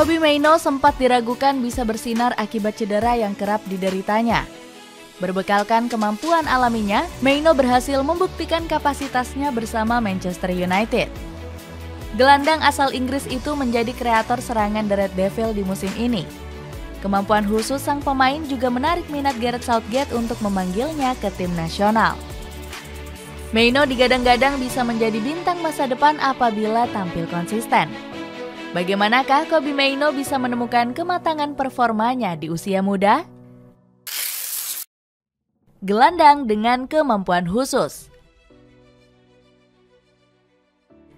Kobbie Mainoo sempat diragukan bisa bersinar akibat cedera yang kerap dideritanya. Berbekalkan kemampuan alaminya, Mainoo berhasil membuktikan kapasitasnya bersama Manchester United. Gelandang asal Inggris itu menjadi kreator serangan The Red Devil di musim ini. Kemampuan khusus sang pemain juga menarik minat Gareth Southgate untuk memanggilnya ke tim nasional. Mainoo digadang-gadang bisa menjadi bintang masa depan apabila tampil konsisten. Bagaimanakah Kobbie Mainoo bisa menemukan kematangan performanya di usia muda? Gelandang dengan kemampuan khusus.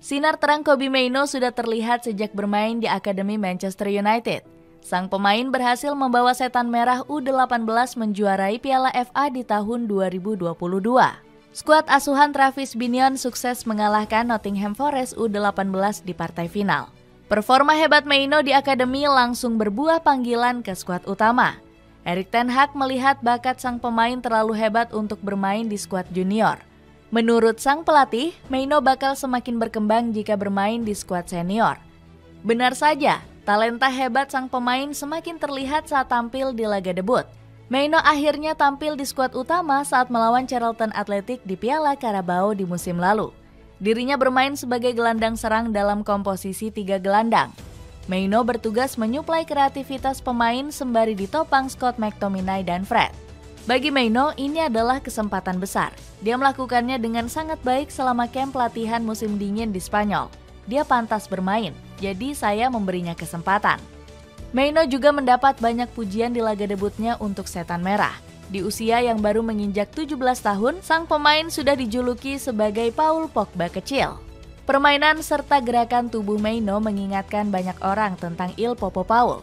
Sinar terang Kobbie Mainoo sudah terlihat sejak bermain di Akademi Manchester United. Sang pemain berhasil membawa Setan Merah U18 menjuarai Piala FA di tahun 2022. Skuad asuhan Travis Binion sukses mengalahkan Nottingham Forest U18 di partai final. Performa hebat Mainoo di akademi langsung berbuah panggilan ke skuad utama. Erik ten Hag melihat bakat sang pemain terlalu hebat untuk bermain di skuad junior. Menurut sang pelatih, Mainoo bakal semakin berkembang jika bermain di skuad senior. Benar saja, talenta hebat sang pemain semakin terlihat saat tampil di laga debut. Mainoo akhirnya tampil di skuad utama saat melawan Charlton Athletic di Piala Carabao di musim lalu. Dirinya bermain sebagai gelandang serang dalam komposisi 3 gelandang. Mainoo bertugas menyuplai kreativitas pemain sembari ditopang Scott McTominay dan Fred. Bagi Mainoo, ini adalah kesempatan besar. Dia melakukannya dengan sangat baik selama kamp latihan musim dingin di Spanyol. Dia pantas bermain, jadi saya memberinya kesempatan. Mainoo juga mendapat banyak pujian di laga debutnya untuk Setan Merah. Di usia yang baru menginjak 17 tahun, sang pemain sudah dijuluki sebagai Paul Pogba kecil. Permainan serta gerakan tubuh Mainoo mengingatkan banyak orang tentang Il Popo Paul.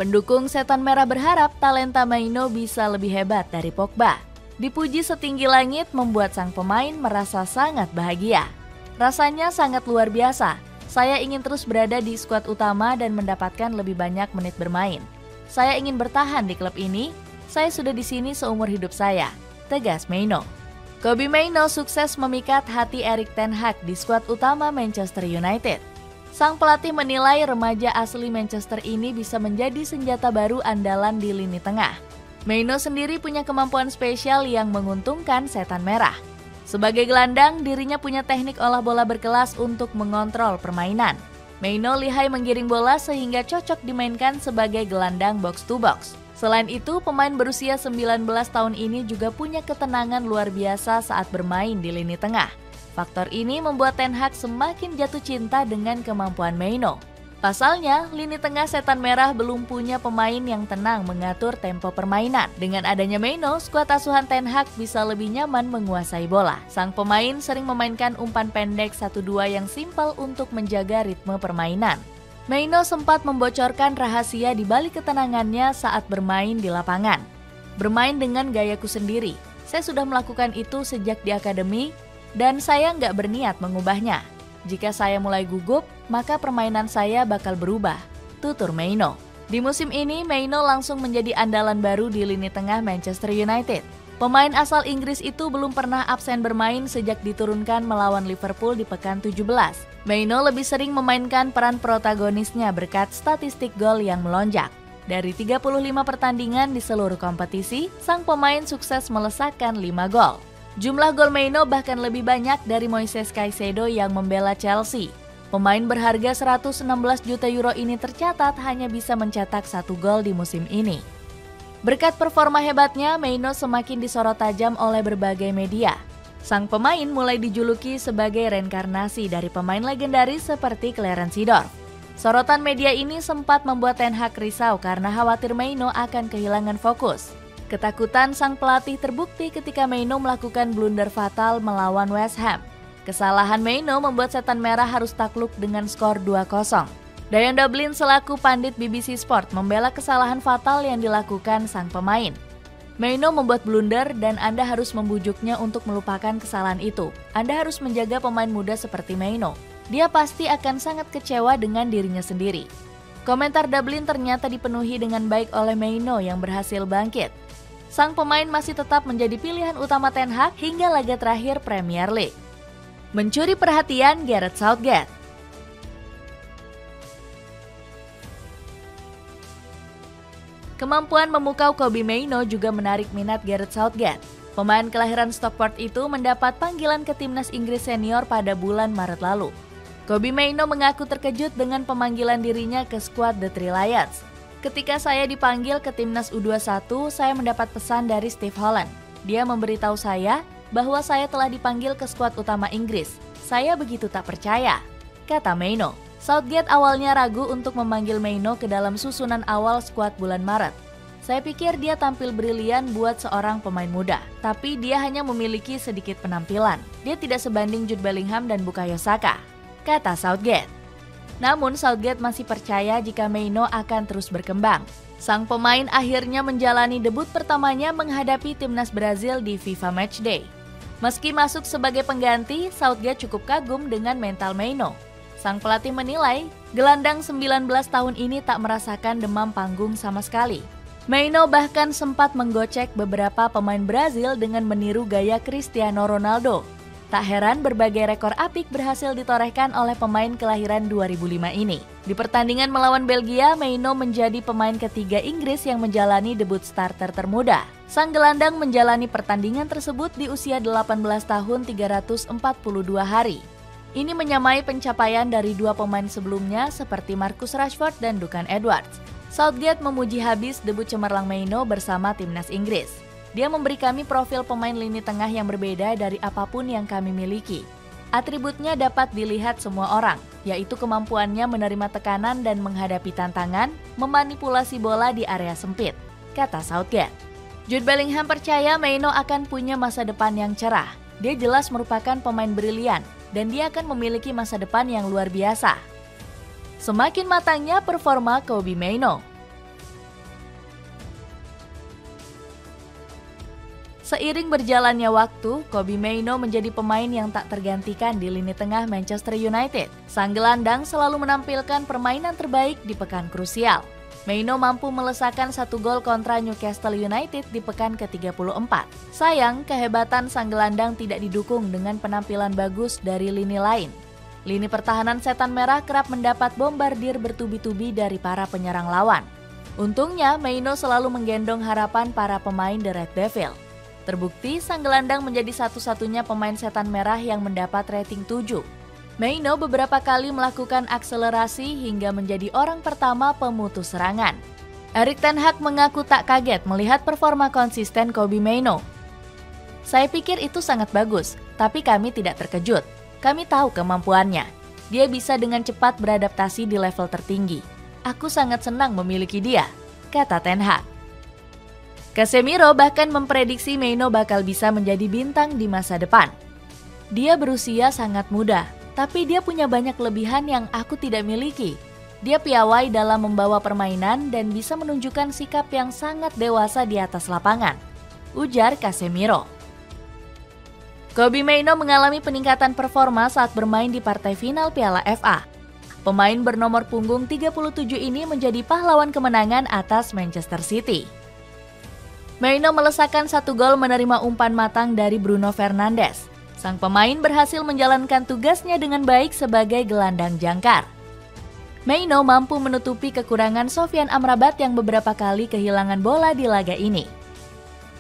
Pendukung Setan Merah berharap talenta Mainoo bisa lebih hebat dari Pogba. Dipuji setinggi langit membuat sang pemain merasa sangat bahagia. Rasanya sangat luar biasa. Saya ingin terus berada di skuad utama dan mendapatkan lebih banyak menit bermain. Saya ingin bertahan di klub ini. Saya sudah di sini seumur hidup saya, tegas Mainoo. Kobbie Mainoo sukses memikat hati Erik ten Hag di skuad utama Manchester United. Sang pelatih menilai remaja asli Manchester ini bisa menjadi senjata baru andalan di lini tengah. Mainoo sendiri punya kemampuan spesial yang menguntungkan Setan Merah. Sebagai gelandang, dirinya punya teknik olah bola berkelas untuk mengontrol permainan. Mainoo lihai menggiring bola sehingga cocok dimainkan sebagai gelandang box to box. Selain itu, pemain berusia 19 tahun ini juga punya ketenangan luar biasa saat bermain di lini tengah. Faktor ini membuat ten Hag semakin jatuh cinta dengan kemampuan Mainoo. Pasalnya, lini tengah Setan Merah belum punya pemain yang tenang mengatur tempo permainan. Dengan adanya Mainoo, skuad asuhan ten Hag bisa lebih nyaman menguasai bola. Sang pemain sering memainkan umpan pendek 1-2 yang simpel untuk menjaga ritme permainan. Mainoo sempat membocorkan rahasia di balik ketenangannya saat bermain di lapangan. Bermain dengan gayaku sendiri. Saya sudah melakukan itu sejak di akademi dan saya nggak berniat mengubahnya. Jika saya mulai gugup, maka permainan saya bakal berubah, tutur Mainoo. Di musim ini, Mainoo langsung menjadi andalan baru di lini tengah Manchester United. Pemain asal Inggris itu belum pernah absen bermain sejak diturunkan melawan Liverpool di pekan 17. Mainoo lebih sering memainkan peran protagonisnya berkat statistik gol yang melonjak. Dari 35 pertandingan di seluruh kompetisi, sang pemain sukses melesakkan 5 gol. Jumlah gol Mainoo bahkan lebih banyak dari Moises Caicedo yang membela Chelsea. Pemain berharga 116 juta euro ini tercatat hanya bisa mencetak 1 gol di musim ini. Berkat performa hebatnya, Mainoo semakin disorot tajam oleh berbagai media. Sang pemain mulai dijuluki sebagai reinkarnasi dari pemain legendaris seperti Clarence Seedorf. Sorotan media ini sempat membuat ten Hag risau karena khawatir Mainoo akan kehilangan fokus. Ketakutan sang pelatih terbukti ketika Mainoo melakukan blunder fatal melawan West Ham. Kesalahan Mainoo membuat Setan Merah harus takluk dengan skor 2-0. Dion Dublin selaku pandit BBC Sport membela kesalahan fatal yang dilakukan sang pemain. Mainoo membuat blunder dan Anda harus membujuknya untuk melupakan kesalahan itu. Anda harus menjaga pemain muda seperti Mainoo. Dia pasti akan sangat kecewa dengan dirinya sendiri. Komentar Dublin ternyata dipenuhi dengan baik oleh Mainoo yang berhasil bangkit. Sang pemain masih tetap menjadi pilihan utama ten Hag hingga laga terakhir Premier League. Mencuri perhatian Gareth Southgate. Kemampuan memukau Kobbie Mainoo juga menarik minat Gareth Southgate. Pemain kelahiran Stockport itu mendapat panggilan ke timnas Inggris senior pada bulan Maret lalu. Kobbie Mainoo mengaku terkejut dengan pemanggilan dirinya ke skuad The Three Lions. Ketika saya dipanggil ke timnas U21, saya mendapat pesan dari Steve Holland. Dia memberitahu saya bahwa saya telah dipanggil ke skuad utama Inggris. Saya begitu tak percaya, kata Mainoo. Southgate awalnya ragu untuk memanggil Mainoo ke dalam susunan awal skuad bulan Maret. Saya pikir dia tampil brilian buat seorang pemain muda, tapi dia hanya memiliki sedikit penampilan. Dia tidak sebanding Jude Bellingham dan Bukayo Saka, kata Southgate. Namun Southgate masih percaya jika Mainoo akan terus berkembang. Sang pemain akhirnya menjalani debut pertamanya menghadapi timnas Brazil di FIFA Matchday. Meski masuk sebagai pengganti, Southgate cukup kagum dengan mental Mainoo. Sang pelatih menilai, gelandang 19 tahun ini tak merasakan demam panggung sama sekali. Mainoo bahkan sempat menggocek beberapa pemain Brazil dengan meniru gaya Cristiano Ronaldo. Tak heran berbagai rekor apik berhasil ditorehkan oleh pemain kelahiran 2005 ini. Di pertandingan melawan Belgia, Mainoo menjadi pemain ketiga Inggris yang menjalani debut starter termuda. Sang gelandang menjalani pertandingan tersebut di usia 18 tahun 342 hari. Ini menyamai pencapaian dari dua pemain sebelumnya seperti Marcus Rashford dan Duncan Edwards. Southgate memuji habis debut cemerlang Mainoo bersama timnas Inggris. Dia memberi kami profil pemain lini tengah yang berbeda dari apapun yang kami miliki. Atributnya dapat dilihat semua orang, yaitu kemampuannya menerima tekanan dan menghadapi tantangan, memanipulasi bola di area sempit, kata Southgate. Jude Bellingham percaya Mainoo akan punya masa depan yang cerah. Dia jelas merupakan pemain brilian, dan dia akan memiliki masa depan yang luar biasa. Semakin matangnya performa Kobbie Mainoo. Seiring berjalannya waktu, Kobbie Mainoo menjadi pemain yang tak tergantikan di lini tengah Manchester United. Sang gelandang selalu menampilkan permainan terbaik di pekan krusial. Mainoo mampu melesakkan 1 gol kontra Newcastle United di pekan ke-34. Sayang, kehebatan sang gelandang tidak didukung dengan penampilan bagus dari lini lain. Lini pertahanan Setan Merah kerap mendapat bombardir bertubi-tubi dari para penyerang lawan. Untungnya, Mainoo selalu menggendong harapan para pemain The Red Devil. Terbukti, sang gelandang menjadi satu-satunya pemain Setan Merah yang mendapat rating 7. Mainoo beberapa kali melakukan akselerasi hingga menjadi orang pertama pemutus serangan. Erik ten Hag mengaku tak kaget melihat performa konsisten Kobbie Mainoo. Saya pikir itu sangat bagus, tapi kami tidak terkejut. Kami tahu kemampuannya. Dia bisa dengan cepat beradaptasi di level tertinggi. Aku sangat senang memiliki dia, kata ten Hag. Casemiro bahkan memprediksi Mainoo bakal bisa menjadi bintang di masa depan. Dia berusia sangat muda, tapi dia punya banyak kelebihan yang aku tidak miliki. Dia piawai dalam membawa permainan dan bisa menunjukkan sikap yang sangat dewasa di atas lapangan, ujar Casemiro. Kobbie Mainoo mengalami peningkatan performa saat bermain di partai final Piala FA. Pemain bernomor punggung 37 ini menjadi pahlawan kemenangan atas Manchester City. Mainoo melesakkan 1 gol menerima umpan matang dari Bruno Fernandes. Sang pemain berhasil menjalankan tugasnya dengan baik sebagai gelandang jangkar. Mainoo mampu menutupi kekurangan Sofyan Amrabat yang beberapa kali kehilangan bola di laga ini.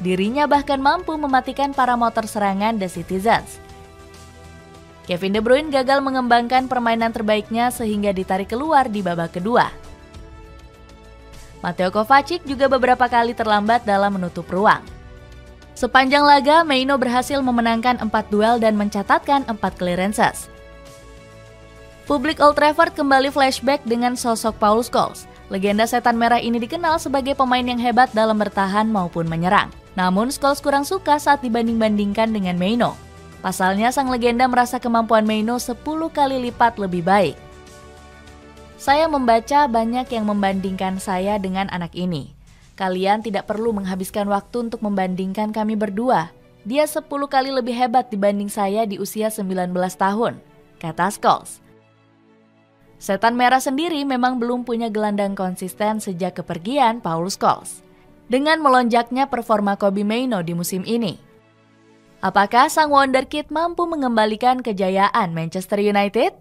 Dirinya bahkan mampu mematikan para motor serangan The Citizens. Kevin De Bruyne gagal mengembangkan permainan terbaiknya sehingga ditarik keluar di babak kedua. Mateo Kovacic juga beberapa kali terlambat dalam menutup ruang. Sepanjang laga, Mainoo berhasil memenangkan 4 duel dan mencatatkan 4 clearances. Publik Old Trafford kembali flashback dengan sosok Paul Scholes. Legenda Setan Merah ini dikenal sebagai pemain yang hebat dalam bertahan maupun menyerang. Namun Scholes kurang suka saat dibanding-bandingkan dengan Mainoo. Pasalnya sang legenda merasa kemampuan Mainoo 10 kali lipat lebih baik. Saya membaca banyak yang membandingkan saya dengan anak ini. Kalian tidak perlu menghabiskan waktu untuk membandingkan kami berdua. Dia 10 kali lebih hebat dibanding saya di usia 19 tahun, kata Scholes. Setan Merah sendiri memang belum punya gelandang konsisten sejak kepergian Paul Scholes. Dengan melonjaknya performa Kobbie Mainoo di musim ini, apakah sang wonderkid mampu mengembalikan kejayaan Manchester United?